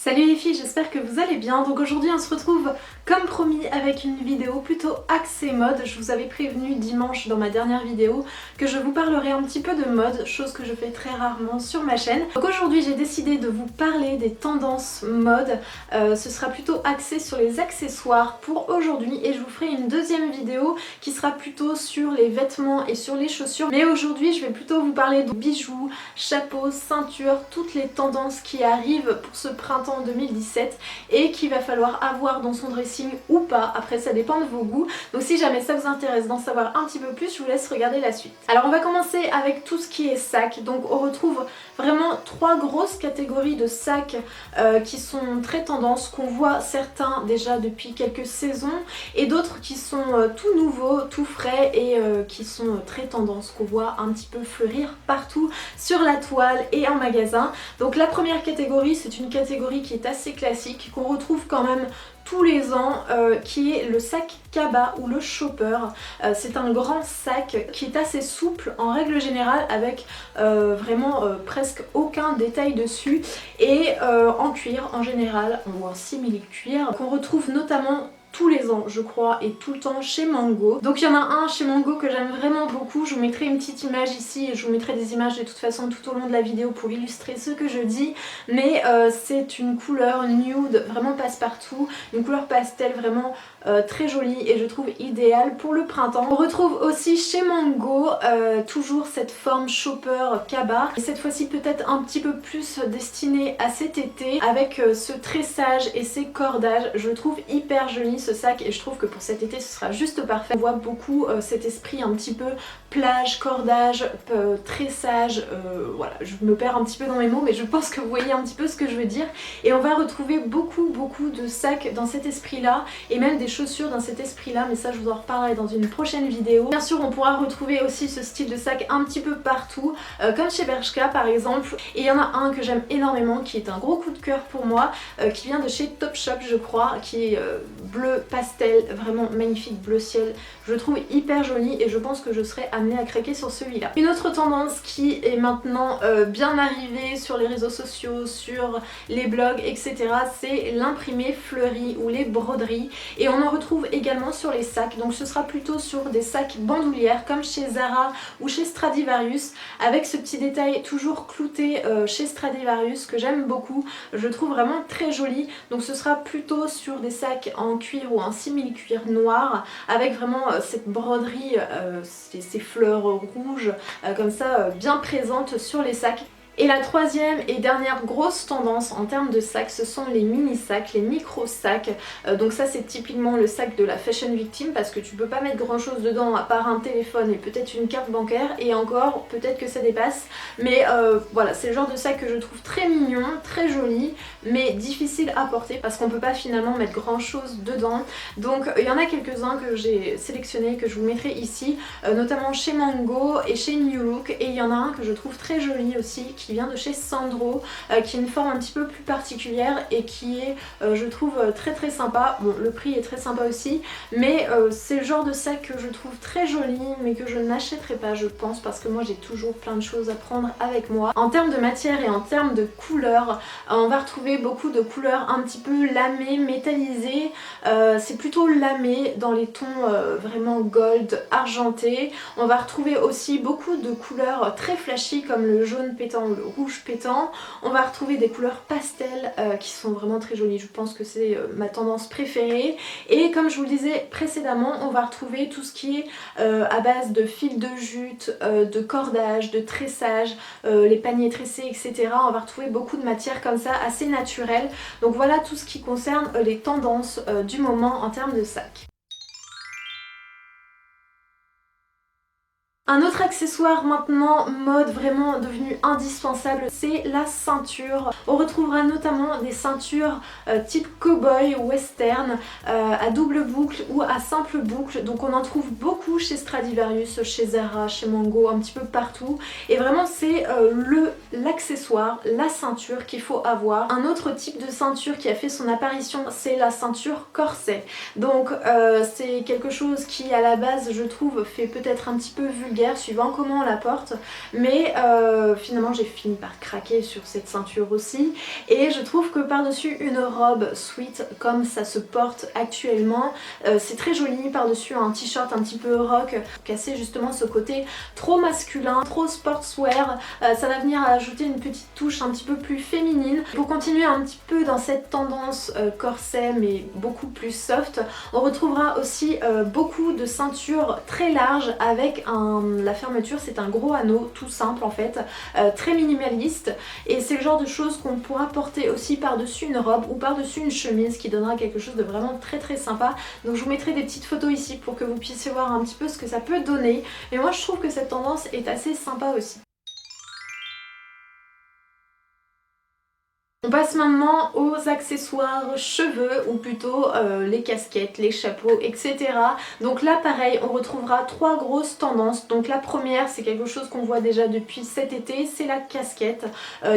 Salut les filles, j'espère que vous allez bien. Donc aujourd'hui on se retrouve comme promis avec une vidéo plutôt axée mode. Je vous avais prévenu dimanche dans ma dernière vidéo que je vous parlerai un petit peu de mode, chose que je fais très rarement sur ma chaîne. Donc aujourd'hui j'ai décidé de vous parler des tendances mode. Ce sera plutôt axé sur les accessoires pour aujourd'hui et je vous ferai une deuxième vidéo qui sera plutôt sur les vêtements et sur les chaussures. Mais aujourd'hui je vais plutôt vous parler de bijoux, chapeaux, ceintures, toutes les tendances qui arrivent pour ce printemps 2017 et qu'il va falloir avoir dans son dressing ou pas. Après ça dépend de vos goûts. Donc si jamais ça vous intéresse d'en savoir un petit peu plus, je vous laisse regarder la suite. Alors on va commencer avec tout ce qui est sac. Donc on retrouve vraiment trois grosses catégories de sacs qui sont très tendance, qu'on voit certains déjà depuis quelques saisons et d'autres qui sont tout nouveaux, tout frais et qui sont très tendance, qu'on voit un petit peu fleurir partout sur la toile et en magasin. Donc la première catégorie, c'est une catégorie qui est assez classique, qu'on retrouve quand même tous les ans, qui est le sac Kaba ou le chopper. C'est un grand sac qui est assez souple en règle générale avec vraiment presque aucun détail dessus et en cuir en général ou en simili-cuir qu'on retrouve notamment tous les ans je crois et tout le temps chez Mango. Donc il y en a un chez Mango que j'aime vraiment beaucoup, je vous mettrai une petite image ici et je vous mettrai des images de toute façon tout au long de la vidéo pour illustrer ce que je dis, mais c'est une couleur nude vraiment passe-partout, une couleur pastel vraiment très jolie et je trouve idéale pour le printemps. On retrouve aussi chez Mango toujours cette forme chopper Kaba et cette fois-ci peut-être un petit peu plus destinée à cet été avec ce tressage et ces cordages. Je le trouve hyper joli ce sac et je trouve que pour cet été ce sera juste parfait. On voit beaucoup cet esprit un petit peu plage, cordage, tressage, voilà, je me perds un petit peu dans mes mots mais je pense que vous voyez un petit peu ce que je veux dire. Et on va retrouver beaucoup de sacs dans cet esprit là et même des chaussures dans cet esprit là, mais ça je vous en reparlerai dans une prochaine vidéo. Bien sûr on pourra retrouver aussi ce style de sac un petit peu partout, comme chez Bershka par exemple. Et il y en a un que j'aime énormément qui est un gros coup de cœur pour moi, qui vient de chez Topshop je crois, qui est bleu pastel, vraiment magnifique, bleu ciel. Je le trouve hyper joli et je pense que je serai amenée à craquer sur celui-là. Une autre tendance qui est maintenant bien arrivée sur les réseaux sociaux, sur les blogs, etc. c'est l'imprimé fleuri ou les broderies et on en retrouve également sur les sacs. Donc ce sera plutôt sur des sacs bandoulières comme chez Zara ou chez Stradivarius avec ce petit détail toujours clouté chez Stradivarius que j'aime beaucoup. Je le trouve vraiment très joli. Donc ce sera plutôt sur des sacs en cuir ou en simili-cuir noir avec vraiment cette broderie, ces fleurs rouges comme ça bien présentes sur les sacs. Et la troisième et dernière grosse tendance en termes de sacs, ce sont les mini sacs, les micro sacs. Donc ça c'est typiquement le sac de la fashion victime parce que tu peux pas mettre grand chose dedans à part un téléphone et peut-être une carte bancaire et encore peut-être que ça dépasse. Mais voilà, c'est le genre de sac que je trouve très mignon, très joli mais difficile à porter parce qu'on peut pas finalement mettre grand chose dedans. Donc il y en a quelques-uns que j'ai sélectionnés que je vous mettrai ici, notamment chez Mango et chez New Look, et il y en a un que je trouve très joli aussi qui vient de chez Sandro, qui est une forme un petit peu plus particulière et qui est je trouve très sympa. Bon le prix est très sympa aussi mais c'est le genre de sac que je trouve très joli mais que je n'achèterai pas je pense parce que moi j'ai toujours plein de choses à prendre avec moi. En termes de matière et en termes de couleurs, on va retrouver beaucoup de couleurs un petit peu lamées, métallisées, c'est plutôt lamé dans les tons vraiment gold, argenté. On va retrouver aussi beaucoup de couleurs très flashy comme le jaune pétant, le rouge pétant. On va retrouver des couleurs pastel qui sont vraiment très jolies, je pense que c'est ma tendance préférée. Et comme je vous le disais précédemment, on va retrouver tout ce qui est à base de fil de jute, de cordage, de tressage, les paniers tressés, etc. On va retrouver beaucoup de matières comme ça assez naturelles. Donc voilà tout ce qui concerne les tendances du moment en termes de sacs. Un autre accessoire maintenant mode vraiment devenu indispensable, c'est la ceinture. On retrouvera notamment des ceintures type cowboy western à double boucle ou à simple boucle. Donc on en trouve beaucoup chez Stradivarius, chez Zara, chez Mango, un petit peu partout. Et vraiment c'est l'accessoire, la ceinture qu'il faut avoir. Un autre type de ceinture qui a fait son apparition, c'est la ceinture corset. Donc c'est quelque chose qui à la base je trouve fait peut-être un petit peu vulgaire vulgaire suivant comment on la porte, mais finalement j'ai fini par craquer sur cette ceinture aussi, et je trouve que par-dessus une robe sweat comme ça se porte actuellement, c'est très joli, par-dessus un t-shirt un petit peu rock, casser justement ce côté trop masculin, trop sportswear, ça va venir ajouter une petite touche un petit peu plus féminine. Pour continuer un petit peu dans cette tendance corset mais beaucoup plus soft, on retrouvera aussi beaucoup de ceintures très larges avec la fermeture, c'est un gros anneau tout simple en fait, très minimaliste, et c'est le genre de choses qu'on pourra porter aussi par-dessus une robe ou par-dessus une chemise qui donnera quelque chose de vraiment très sympa. Donc je vous mettrai des petites photos ici pour que vous puissiez voir un petit peu ce que ça peut donner, mais moi je trouve que cette tendance est assez sympa aussi. On passe maintenant aux accessoires cheveux, ou plutôt les casquettes, les chapeaux, etc. Donc là pareil, on retrouvera trois grosses tendances. Donc la première, c'est quelque chose qu'on voit déjà depuis cet été, c'est la casquette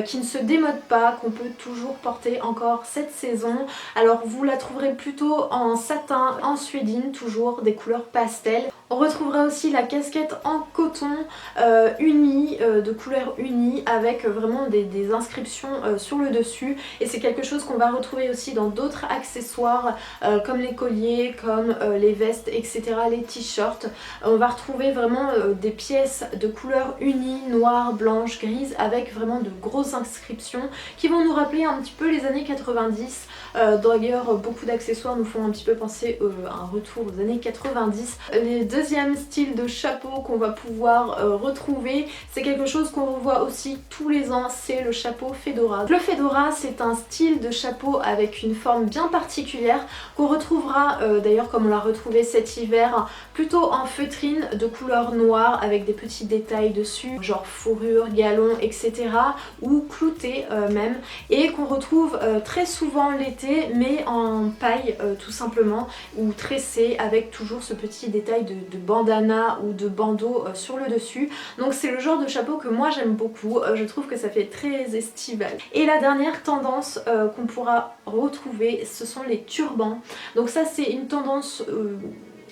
qui ne se démode pas, qu'on peut toujours porter encore cette saison. Alors vous la trouverez plutôt en satin, en suédine, toujours des couleurs pastel. On retrouvera aussi la casquette en coton unie, de couleur unie, avec vraiment des inscriptions sur le dessus. Et c'est quelque chose qu'on va retrouver aussi dans d'autres accessoires comme les colliers, comme les vestes, etc., les t-shirts. On va retrouver vraiment des pièces de couleur unie, noire, blanche, grise, avec vraiment de grosses inscriptions qui vont nous rappeler un petit peu les années 90. D'ailleurs beaucoup d'accessoires nous font un petit peu penser à un retour aux années 90. Les deuxièmes styles de chapeau qu'on va pouvoir retrouver, c'est quelque chose qu'on revoit aussi tous les ans, c'est le chapeau fedora. Le fedora, c'est un style de chapeau avec une forme bien particulière qu'on retrouvera d'ailleurs comme on l'a retrouvé cet hiver, plutôt en feutrine de couleur noire avec des petits détails dessus, genre fourrure, galon, etc. ou clouté même, et qu'on retrouve très souvent l'été mais en paille tout simplement, ou tressé avec toujours ce petit détail de bandana ou de bandeau sur le dessus. Donc c'est le genre de chapeau que moi j'aime beaucoup, je trouve que ça fait très estival. Et la dernière tendance qu'on pourra retrouver, ce sont les turbans. Donc ça c'est une tendance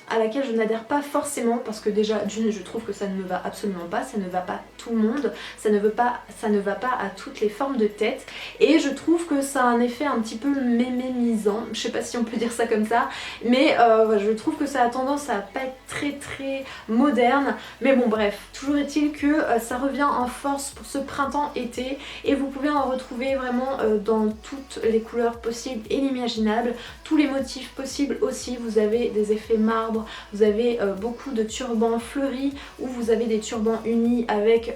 à laquelle je n'adhère pas forcément, parce que déjà d'une, je trouve que ça ne me va absolument pas, ça ne va pas tout le monde, ça ne va pas à toutes les formes de tête, et je trouve que ça a un effet un petit peu mémémisant, je sais pas si on peut dire ça comme ça, mais je trouve que ça a tendance à pas être très moderne, mais bon bref, toujours est-il que ça revient en force pour ce printemps-été, et vous pouvez en retrouver vraiment dans toutes les couleurs possibles et inimaginables, tous les motifs possibles aussi. Vous avez des effets marbre, vous avez beaucoup de turbans fleuris, ou vous avez des turbans unis avec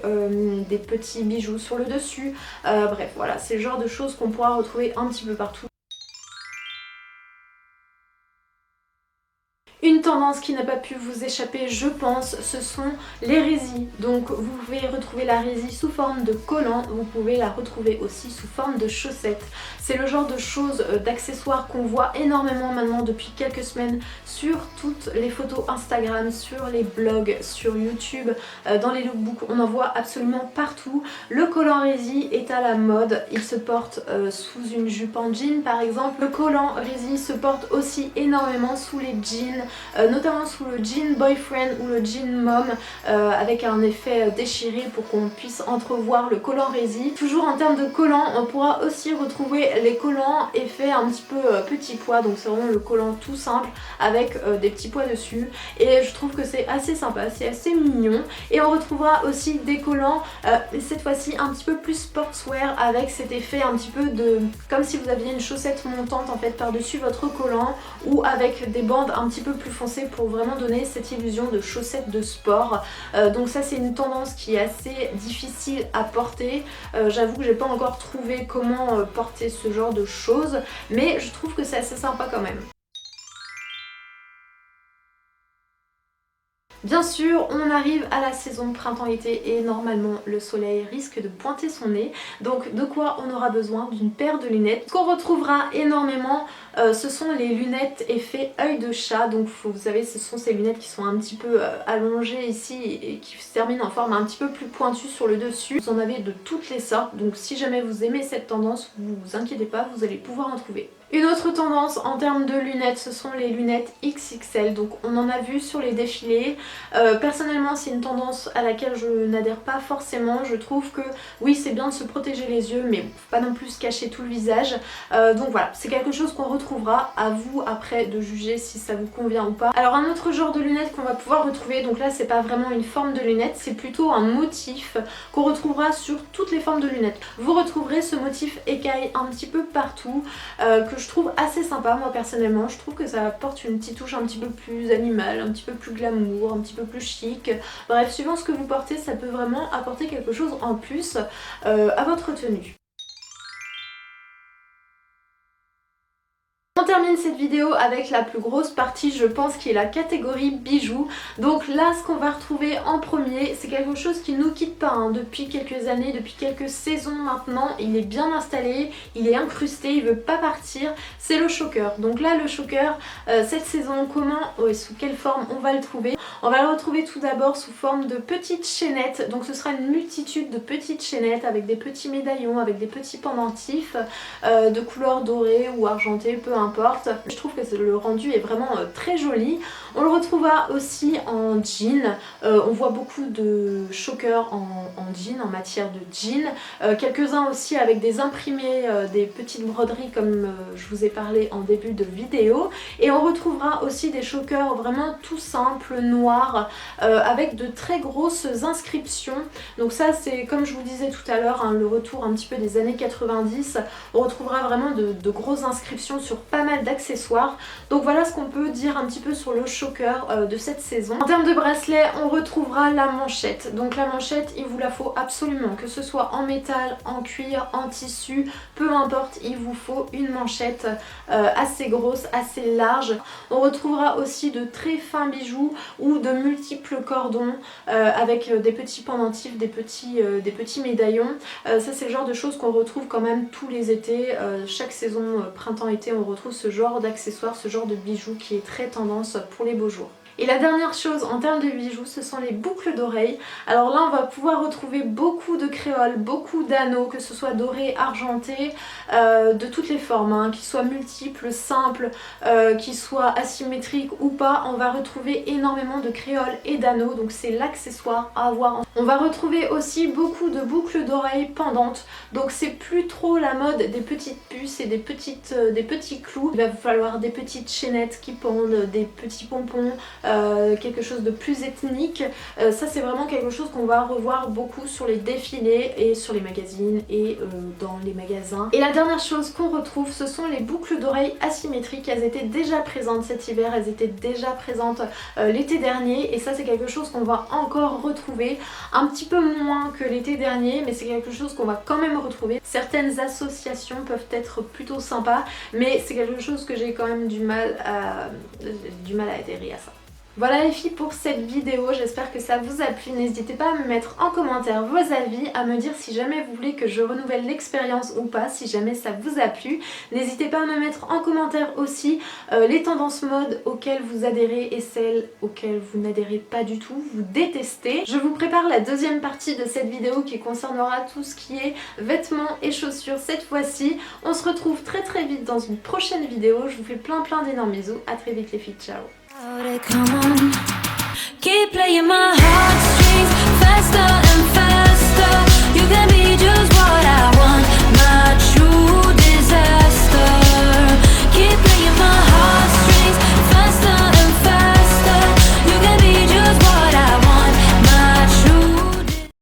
des petits bijoux sur le dessus, bref voilà, c'est le genre de choses qu'on pourra retrouver un petit peu partout. Une tendance qui n'a pas pu vous échapper, je pense, ce sont les résils. Donc vous pouvez retrouver la résille sous forme de collant, vous pouvez la retrouver aussi sous forme de chaussettes. C'est le genre de choses, d'accessoires qu'on voit énormément maintenant depuis quelques semaines sur toutes les photos Instagram, sur les blogs, sur YouTube, dans les lookbooks, on en voit absolument partout. Le collant résille est à la mode, il se porte sous une jupe en jean par exemple. Le collant résille se porte aussi énormément sous les jeans, notamment sous le jean boyfriend ou le jean mom, avec un effet déchiré pour qu'on puisse entrevoir le collant résille. Toujours en termes de collant, on pourra aussi retrouver les collants effet un petit peu petit pois, donc c'est vraiment le collant tout simple avec des petits pois dessus, et je trouve que c'est assez sympa, c'est assez mignon. Et on retrouvera aussi des collants cette fois-ci un petit peu plus sportswear, avec cet effet un petit peu de comme si vous aviez une chaussette montante en fait par dessus votre collant, ou avec des bandes un petit peu plus foncées pour vraiment donner cette illusion de chaussette de sport. Donc ça c'est une tendance qui est assez difficile à porter, j'avoue que j'ai pas encore trouvé comment porter ce genre de choses, mais je trouve que c'est assez sympa quand même. Bien sûr, on arrive à la saison printemps-été et normalement le soleil risque de pointer son nez. Donc de quoi on aura besoin? D'une paire de lunettes. Ce qu'on retrouvera énormément, ce sont les lunettes effet œil de chat. Donc vous savez, ce sont ces lunettes qui sont un petit peu allongées ici et qui se terminent en forme un petit peu plus pointue sur le dessus. Vous en avez de toutes les sortes, donc si jamais vous aimez cette tendance, vous inquiétez pas, vous allez pouvoir en trouver. Une autre tendance en termes de lunettes, ce sont les lunettes XXL. Donc on en a vu sur les défilés, Personnellement c'est une tendance à laquelle je n'adhère pas forcément. Je trouve que oui c'est bien de se protéger les yeux mais faut pas non plus se cacher tout le visage. Donc voilà, c'est quelque chose qu'on retrouvera, à vous après de juger si ça vous convient ou pas. Alors un autre genre de lunettes qu'on va pouvoir retrouver, donc là c'est pas vraiment une forme de lunettes, c'est plutôt un motif qu'on retrouvera sur toutes les formes de lunettes. Vous retrouverez ce motif écaille un petit peu partout que je trouve assez sympa. Moi personnellement je trouve que ça apporte une petite touche un petit peu plus animale, un petit peu plus glamour, un petit peu plus chic. Bref, suivant ce que vous portez, ça peut vraiment apporter quelque chose en plus à votre tenue. On termine cette vidéo avec la plus grosse partie, je pense, qui est la catégorie bijoux. Donc là ce qu'on va retrouver en premier, c'est quelque chose qui ne nous quitte pas hein, depuis quelques années, depuis quelques saisons maintenant. Il est bien installé, il est incrusté, il veut pas partir, c'est le choker. Donc là le choker, cette saison, comment et sous quelle forme on va le trouver? On va le retrouver tout d'abord sous forme de petites chaînettes. Donc ce sera une multitude de petites chaînettes avec des petits médaillons, avec des petits pendentifs de couleur dorée ou argentée, peu importe. Je trouve que le rendu est vraiment très joli. On le retrouvera aussi en jean. On voit beaucoup de chokers en jean, en matière de jean. Quelques-uns aussi avec des imprimés, des petites broderies comme je vous ai parlé en début de vidéo. Et on retrouvera aussi des chokers vraiment tout simples, noirs, avec de très grosses inscriptions. Donc ça c'est comme je vous disais tout à l'heure, hein, le retour un petit peu des années 90. On retrouvera vraiment de grosses inscriptions sur pas mal d'accessoires. Donc voilà ce qu'on peut dire un petit peu sur le choker de cette saison. En termes de bracelet, on retrouvera la manchette. Donc la manchette, il vous la faut absolument, que ce soit en métal, en cuir, en tissu, peu importe, il vous faut une manchette assez grosse, assez large. On retrouvera aussi de très fins bijoux ou de multiples cordons avec des petits pendentifs, des petits médaillons. Ça c'est le genre de choses qu'on retrouve quand même tous les étés. Chaque saison printemps-été on retrouve ce genre d'accessoires, ce genre de bijoux qui est très tendance pour les beaux jours. Et la dernière chose en termes de bijoux, ce sont les boucles d'oreilles. Alors là on va pouvoir retrouver beaucoup de créoles, beaucoup d'anneaux, que ce soit dorés, argentés, de toutes les formes, hein, qu'ils soient multiples, simples, qu'ils soient asymétriques ou pas. On va retrouver énormément de créoles et d'anneaux, donc c'est l'accessoire à avoir. On va retrouver aussi beaucoup de boucles d'oreilles pendantes, donc c'est plus trop la mode des petites puces et des petits clous. Il va vous falloir des petites chaînettes qui pendent, des petits pompons, quelque chose de plus ethnique. Ça c'est vraiment quelque chose qu'on va revoir beaucoup sur les défilés et sur les magazines et dans les magasins. Et la dernière chose qu'on retrouve, ce sont les boucles d'oreilles asymétriques. Elles étaient déjà présentes cet hiver, elles étaient déjà présentes l'été dernier, et ça c'est quelque chose qu'on va encore retrouver, un petit peu moins que l'été dernier, mais c'est quelque chose qu'on va quand même retrouver. Certaines associations peuvent être plutôt sympas, mais c'est quelque chose que j'ai quand même du mal à adhérer à ça. Voilà les filles pour cette vidéo, j'espère que ça vous a plu. N'hésitez pas à me mettre en commentaire vos avis, à me dire si jamais vous voulez que je renouvelle l'expérience ou pas, si jamais ça vous a plu. N'hésitez pas à me mettre en commentaire aussi les tendances mode auxquelles vous adhérez et celles auxquelles vous n'adhérez pas du tout, vous détestez. Je vous prépare la deuxième partie de cette vidéo qui concernera tout ce qui est vêtements et chaussures cette fois-ci. On se retrouve très vite dans une prochaine vidéo, je vous fais plein d'énormes bisous, à très vite les filles, ciao. Come on, keep playing my heartstrings faster.